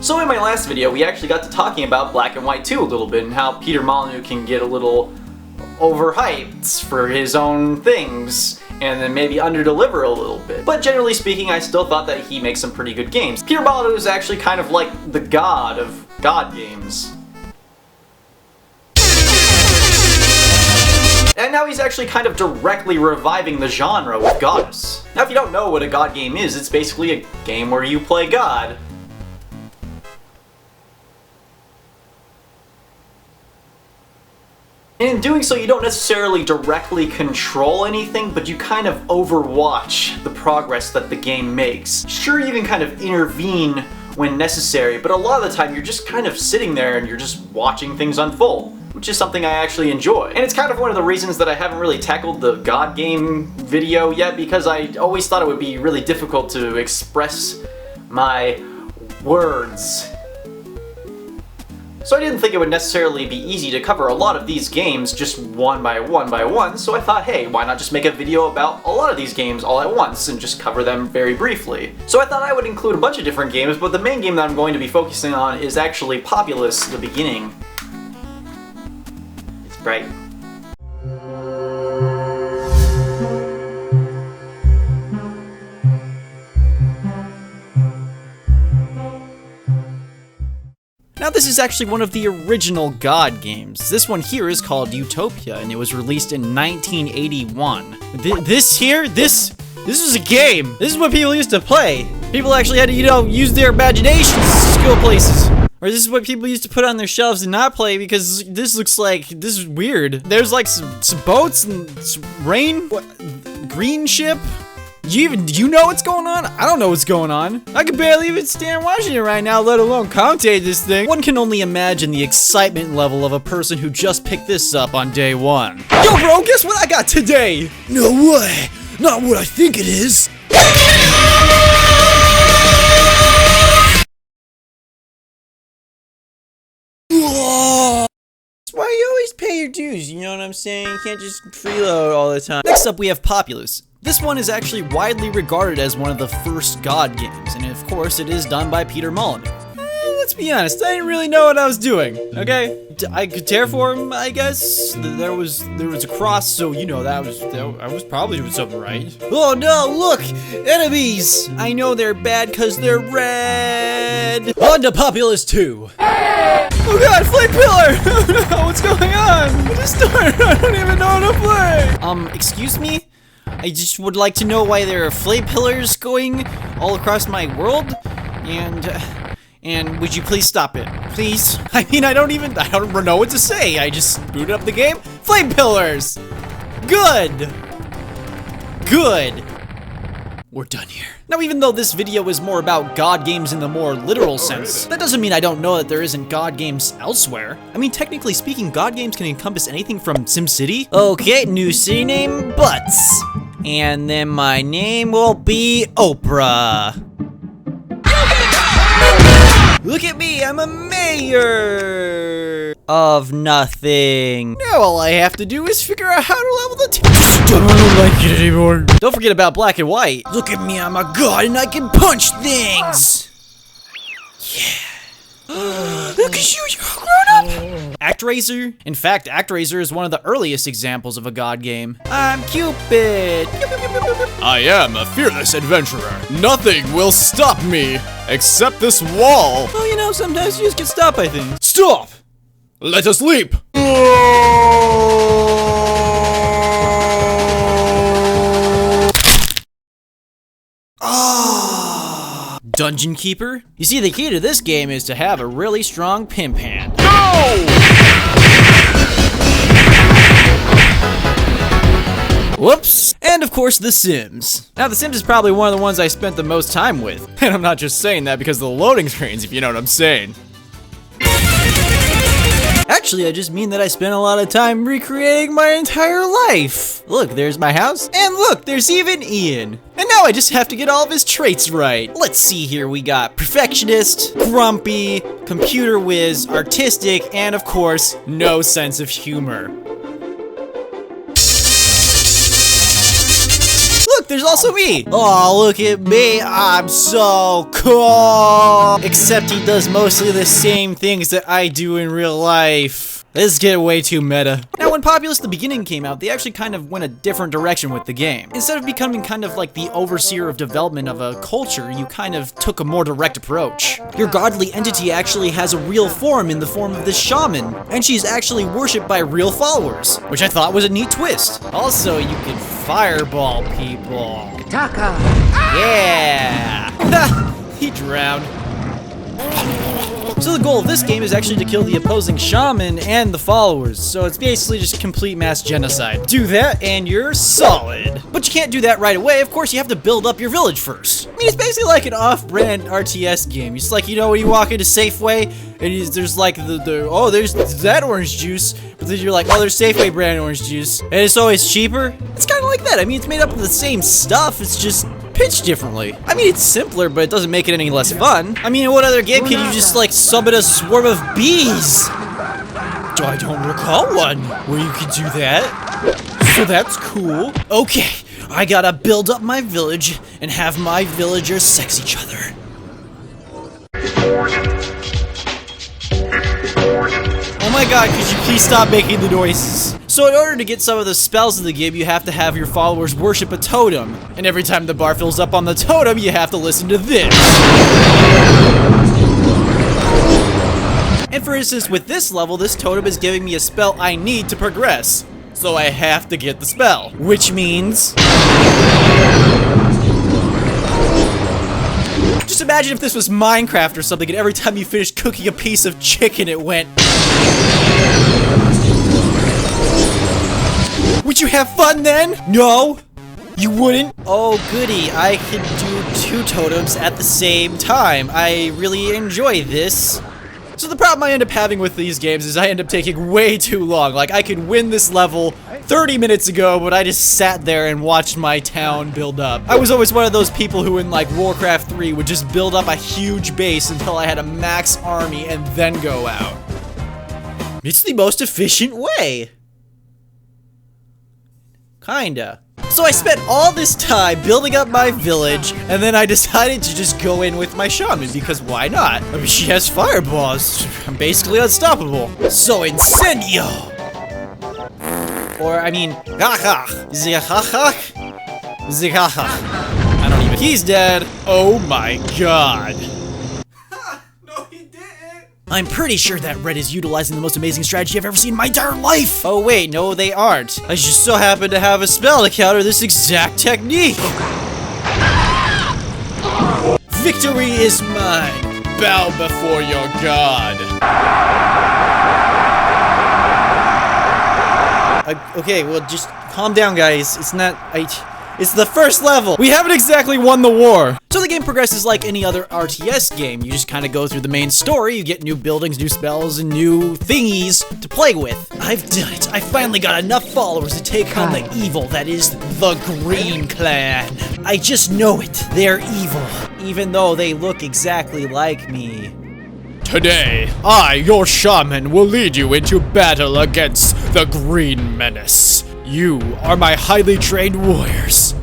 So in my last video, we actually got to talking about Black and White 2 a little bit, and how Peter Molyneux can get a little overhyped for his own things, and then maybe underdeliver a little bit. But generally speaking, I still thought that he makes some pretty good games. Peter Molyneux is actually kind of like the god of god games. And now he's actually kind of directly reviving the genre with Goddess. Now if you don't know what a god game is, it's basically a game where you play God. And in doing so, you don't necessarily directly control anything, but you kind of overwatch the progress that the game makes. Sure, you can kind of intervene when necessary, but a lot of the time you're just kind of sitting there and you're just watching things unfold, which is something I actually enjoy. And it's kind of one of the reasons that I haven't really tackled the God game video yet, because I always thought it would be really difficult to express my words. So I didn't think it would necessarily be easy to cover a lot of these games just one by one, so I thought, hey, why not just make a video about a lot of these games all at once and just cover them very briefly. So I thought I would include a bunch of different games, but the main game that I'm going to be focusing on is actually Populous, the beginning. It's bright. Now this is actually one of the original God games. This one here is called Utopia, and it was released in 1981. This is a game. This is what people used to play. People actually had to, use their imaginations to go places. Or this is what people used to put on their shelves and not play, because this is weird. There's like some boats and some rain. What? Green ship? Do you know what's going on? I don't know what's going on. I can barely even stand watching it right now, let alone commentate this thing. One can only imagine the excitement level of a person who just picked this up on day one. Yo, bro, guess what I got today? No way! Not what I think it is! That's why you always pay your dues, you know what I'm saying? You can't just freeload all the time. Next up, we have Populous. This one is actually widely regarded as one of the first God games, and of course it is done by Peter Molyneux. Let's be honest, I didn't really know what I was doing, okay? I could terraform, I guess. There was a cross, so I was probably doing something right. Oh no, look! Enemies! I know they're bad because they're red! On to Populous 2! Oh god, flame pillar! Oh no, what's going on? I just started, I don't even know how to play! Excuse me? I just would like to know why there are flame pillars going all across my world, and would you please stop it, please? I mean, I don't know what to say. I just booted up the game. Flame pillars! Good! Good! We're done here. Now, even though this video is more about God games in the more literal sense, that doesn't mean I don't know that there isn't God games elsewhere. I mean, technically speaking, God games can encompass anything from SimCity. Okay, new city name, Butts. And then my name will be Oprah. Look at me, I'm a mayor of nothing. Now all I have to do is figure out how to level the team. I don't like it anymore. Don't forget about Black and White. Look at me, I'm a god and I can punch things. Yeah. Look at you, you're grown up. Actraiser? In fact, Actraiser is one of the earliest examples of a god game. I'm Cupid. I am a fearless adventurer. Nothing will stop me except this wall. Well, sometimes you just get stopped by things. Stop! Let us leap. Dungeon Keeper? You see, the key to this game is to have a really strong pimp hand. Whoops! And of course, The Sims. Now, The Sims is probably one of the ones I spent the most time with. And I'm not just saying that because of the loading screens, if you know what I'm saying. Actually, I just mean that I spent a lot of time recreating my entire life. Look, there's my house. And look, there's even Ian. And now I just have to get all of his traits right. Let's see here, we got perfectionist, grumpy, computer whiz, artistic, and of course, no sense of humor. look, there's also me. Oh, look at me. I'm so cool. Except he does mostly the same things that I do in real life. This get way too meta. Now, when Populous the Beginning came out, they actually kind of went a different direction with the game. Instead of becoming kind of like the overseer of development of a culture, you kind of took a more direct approach. Your godly entity actually has a real form in the form of this shaman, and she's actually worshipped by real followers, which I thought was a neat twist. Also, you can fireball people. Taka. Yeah! He drowned. So the goal of this game is actually to kill the opposing shaman and the followers, so it's basically just complete mass genocide. Do that and you're solid. But you can't do that right away, of course you have to build up your village first. I mean, it's basically like an off-brand RTS game. It's like, you know, when you walk into Safeway, and there's like oh, there's that orange juice, but then you're like, oh, there's Safeway brand orange juice, and it's always cheaper. It's kind of like that. I mean, it's made up of the same stuff, it's just pitched differently. I mean, it's simpler, but it doesn't make it any less fun. I mean, in what other game can you just like summon a swarm of bees? I don't recall one where you could do that. So that's cool. Okay, I gotta build up my village and have my villagers sex each other. Oh my god, could you please stop making the noises? So in order to get some of the spells in the game, you have to have your followers worship a totem. And every time the bar fills up on the totem, you have to listen to this. And for instance, with this level, this totem is giving me a spell I need to progress. So I have to get the spell. Which means... just imagine if this was Minecraft or something, and every time you finished cooking a piece of chicken, it went... Would you have fun then? No? You wouldn't? Oh goody, I can do 2 totems at the same time. I really enjoy this. So the problem I end up having with these games is I end up taking way too long. Like, I could win this level 30 minutes ago, but I just sat there and watched my town build up. I was always one of those people who in like Warcraft 3 would just build up a huge base until I had a max army and then go out. It's the most efficient way. Kinda. So I spent all this time building up my village, and then I decided to just go in with my shaman, because why not? I mean, she has fireballs. I'm basically unstoppable. So incendio! Or, I mean, I don't even... He's dead! Oh my god. I'm pretty sure that Red is utilizing the most amazing strategy I've ever seen in my entire life! Oh wait, no they aren't. I just so happen to have a spell to counter this exact technique! Victory is mine! Bow before your god. Okay, well just calm down guys. It's not... It's the first level! We haven't exactly won the war! So the game progresses like any other RTS game. You just kind of go through the main story, you get new buildings, new spells, and new thingies to play with. I've done it! I finally got enough followers to take on the evil that is the Green Clan. I just know it. They're evil, even though they look exactly like me. Today, I, your shaman, will lead you into battle against the Green Menace. You are my highly trained warriors.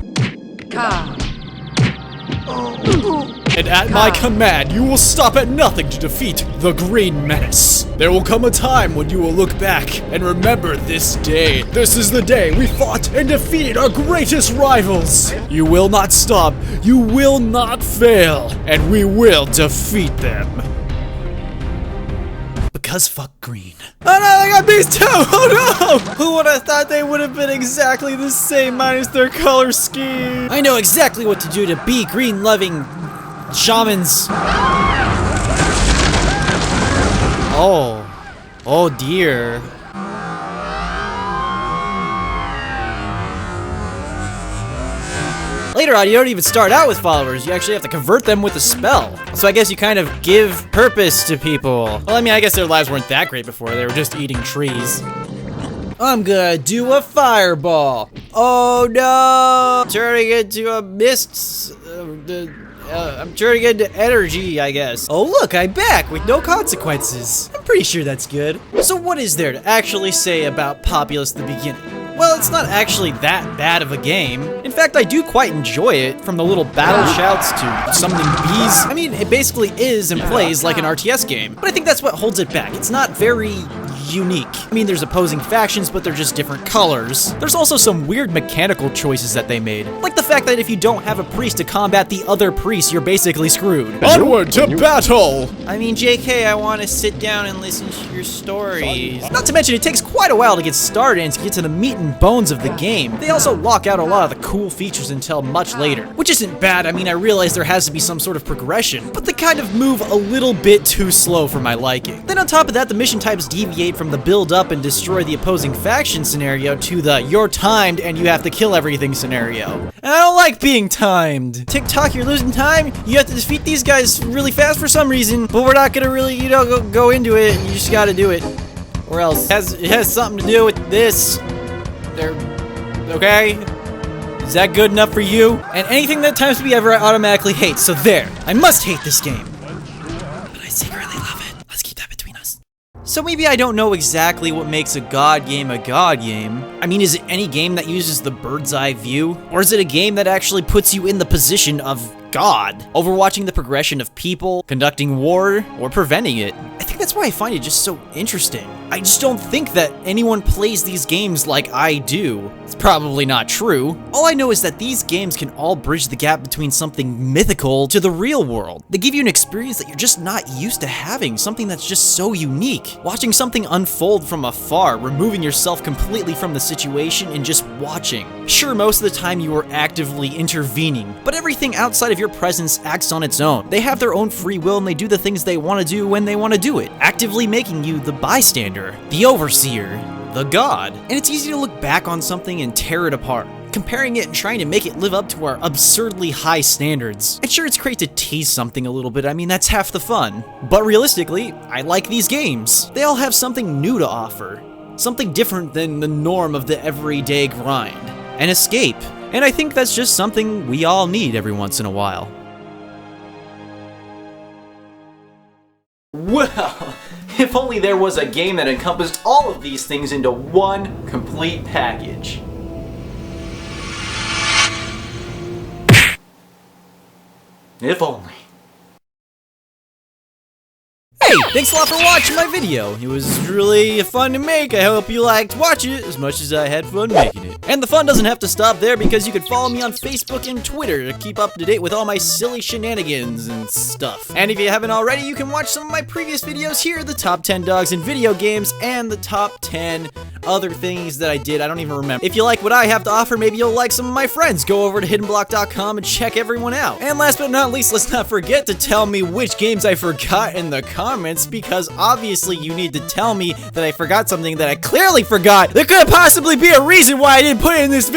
And at my command, you will stop at nothing to defeat the Green Menace. There will come a time when you will look back and remember this day. This is the day we fought and defeated our greatest rivals. You will not stop, you will not fail, and we will defeat them. Because fuck green. Oh no, they got bees too! Oh no! Who would have thought they would have been exactly the same minus their color scheme? I know exactly what to do to be green-loving shamans. Oh. Oh dear. Later on, you don't even start out with followers, you actually have to convert them with a spell. So I guess you kind of give purpose to people. Well, I mean, I guess their lives weren't that great before, they were just eating trees. I'm gonna do a fireball. Oh no! Turning into a mist. I'm turning into energy, I guess. Oh look, I'm back with no consequences. I'm pretty sure that's good. So what is there to actually say about Populous the Beginning? Well, it's not actually that bad of a game. In fact, I do quite enjoy it, from the little battle shouts to summoning bees. I mean, it basically is and plays like an RTS game, but I think that's what holds it back. It's not very unique. I mean, there's opposing factions, but they're just different colors. There's also some weird mechanical choices that they made, like the fact that if you don't have a priest to combat the other priest, you're basically screwed. Onward to battle! I mean, JK, I want to sit down and listen to your stories. Not to mention, it takes quite a while to get started and to get to the meat and bones of the game. They also lock out a lot of the cool features until much later, which isn't bad. I mean, I realize there has to be some sort of progression, but they kind of move a little bit too slow for my liking. Then on top of that, the mission types deviate from the build up and destroy the opposing faction scenario to the you're timed and you have to kill everything scenario. And I don't like being timed. TikTok, you're losing time. You have to defeat these guys really fast for some reason, but we're not gonna really, go into it. You just gotta do it. Or else it has something to do with this. Okay? Is that good enough for you? And anything that times me ever I automatically hate, so there. I must hate this game. But I secretly love it. Let's keep that between us. So maybe I don't know exactly what makes a god game a god game. I mean, is it any game that uses the bird's eye view? Or is it a game that actually puts you in the position of God, overwatching the progression of people, conducting war, or preventing it? I think that's why I find it just so interesting. I just don't think that anyone plays these games like I do. It's probably not true. All I know is that these games can all bridge the gap between something mythical to the real world. They give you an experience that you're just not used to having, something that's just so unique. Watching something unfold from afar, removing yourself completely from the situation and just watching. Sure, most of the time you are actively intervening, but everything outside of your presence acts on its own. They have their own free will and they do the things they want to do when they want to do it, actively making you the bystander, the overseer, the god. And it's easy to look back on something and tear it apart, comparing it and trying to make it live up to our absurdly high standards. And sure, it's great to tease something a little bit, I mean, that's half the fun. But realistically, I like these games. They all have something new to offer, something different than the norm of the everyday grind, an escape. And I think that's just something we all need every once in a while. Well, if only there was a game that encompassed all of these things into one complete package. If only. Hey, thanks a lot for watching my video. It was really fun to make. I hope you liked watching it as much as I had fun making it. And the fun doesn't have to stop there, because you can follow me on Facebook and Twitter to keep up to date with all my silly shenanigans and stuff. And if you haven't already, you can watch some of my previous videos here, the top 10 dogs in video games and the top 10 other things that I did. I don't even remember. If you like what I have to offer, maybe you'll like some of my friends. Go over to hiddenblock.com and check everyone out. And last but not least, let's not forget to tell me which games I forgot in the comments, because obviously you need to tell me that I forgot something that I clearly forgot. There could possibly be a reason why I didn't put it in this video.